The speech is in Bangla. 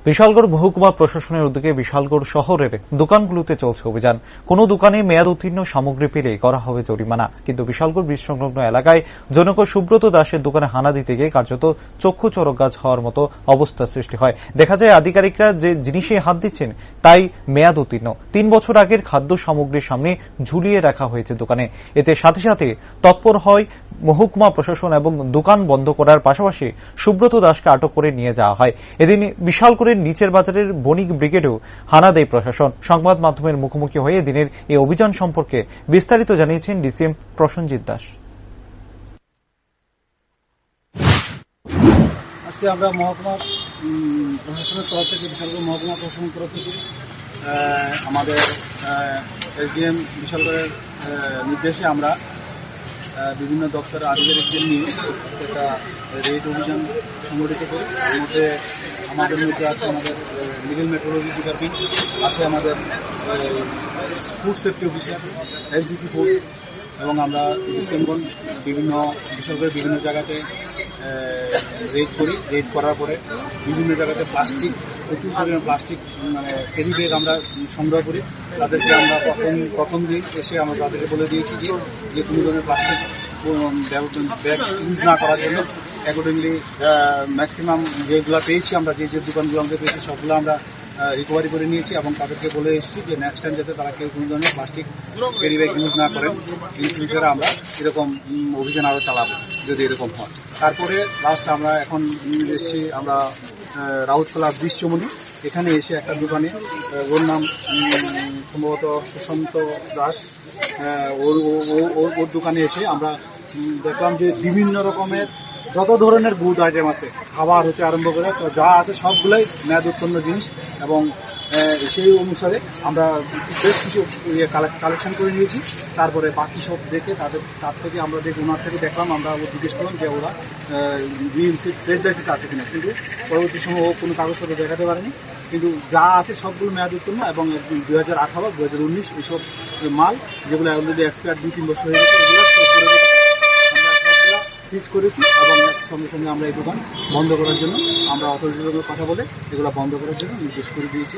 বিশালগড় মহকুমা প্রশাসনের উদ্যোগে বিশালগড় শহরের দোকানগুলোতে চলছে অভিযান। কোনো দোকানে মেয়াদ উত্তীর্ণ সামগ্রী পেলে করা হবে জরিমানা। কিন্তু বিশালগড় ব্রিজ সংলগ্ন এলাকায় জনক সুব্রত দাসের দোকানে হানা দিতে গিয়ে কার্যত চক্ষু চড়ক গাছ হওয়ার মতো অবস্থার সৃষ্টি হয়। দেখা যায় আধিকারিকরা যে জিনিসে হাত দিচ্ছেন তাই মেয়াদ উত্তীর্ণ। ৩ বছর আগের খাদ্য সামগ্রীর সামনে ঝুলিয়ে রাখা হয়েছে দোকানে। এতে সাথে সাথে তৎপর হয় মহকুমা প্রশাসন এবং দোকান বন্ধ করার পাশাপাশি সুব্রত দাসকে আটক করে নিয়ে যাওয়া হয়। এদিন বিশালগড়ের নিচের বাজারের বণিক ব্রিগেডেও হানা দেয় প্রশাসন। সংবাদ মাধ্যমের মুখোমুখি হয়ে দিনের এই অভিযান সম্পর্কে বিস্তারিত জানিয়েছেন ডিসিএম প্রসেনজিৎ দাস। আজকে আমরা মহকুমা প্রশাসনের তরফ থেকে বিশালগড় মহকুমা প্রশাসনের তরফ থেকে আমাদের এসডিএম বিশালগড়ের নির্দেশে আমরা বিভিন্ন দপ্তরের আধিকারিকদের নিয়ে একটা রেড অভিযান সংগঠিত করি। এর মধ্যে আমাদের মধ্যে আছে আমাদের লিগেল মেট্রোলজি ডিপার্টমেন্ট, আছে আমাদের food safety officer, SDC food, এবং আমরা ডিসেম্বর বিভিন্ন বিশালগড়ের বিভিন্ন জায়গাতে রেড করি। রেড করার পরে বিভিন্ন জায়গাতে প্লাস্টিক, প্রচুর পরিমাণে প্লাস্টিক ক্যারি ব্যাগ আমরা সংগ্রহ করি। তাদেরকে আমরা প্রথম দিন এসে আমরা তাদেরকে বলে দিয়েছি যে কোনো ধরনের প্লাস্টিক ব্যাগ ইউজ না করার জন্য। অ্যাকর্ডিংলি ম্যাক্সিমাম যেগুলো পেয়েছি আমরা, যে দোকানগুলো আমাদের পেয়েছি সবগুলো আমরা রিকভারি করে নিয়েছি এবং তাদেরকে বলে এসেছি যে নেক্সট টাইম যাতে তারা কেউ কোনো ধরনের প্লাস্টিক ক্যারি ব্যাগ ইউজ না করেন। ইন ফিউচারে আমরা এরকম অভিযান আরও চালাবো যদি এরকম হয়। তারপরে লাস্ট আমরা এখন এসেছি আমরা রাউতকলা ব্রিজ চমনি, এখানে এসে একটা দোকানে, ওর নাম সম্ভবত সুশান্ত দাস, ওর দোকানে এসে আমরা দেখলাম যে বিভিন্ন রকমের যত ধরনের গুড আইটেম আছে, খাবার হতে আরম্ভ করে যা আছে সবগুলোই মেয়াদ উত্তীর্ণ জিনিস, এবং সেই অনুসারে আমরা বেশ কিছু কালেকশন করে নিয়েছি। তারপরে বাকি সব দেখে তার থেকে আমরা ওনার থেকে দেখলাম, আমরা জিজ্ঞেস করলাম যে ওরা ট্রেড লাইসেন্স আছে কিনা, কিন্তু পরবর্তী সময় ও কোনো কাগজপত্র দেখাতে পারেনি। কিন্তু যা আছে সবগুলো মেয়াদ উত্তীর্ণ, এবং 2018, 2019 এইসব মাল যেগুলো অলরেডি এক্সপায়ার 2-3 বছর হয়ে গেছে, এগুলো সিজ করেছি, এবং সঙ্গে সঙ্গে আমরা এই দোকান বন্ধ করার জন্য আমরা অথরিটির সঙ্গে কথা বলে এগুলো বন্ধ করার জন্য নির্দেশ করে দিয়েছি।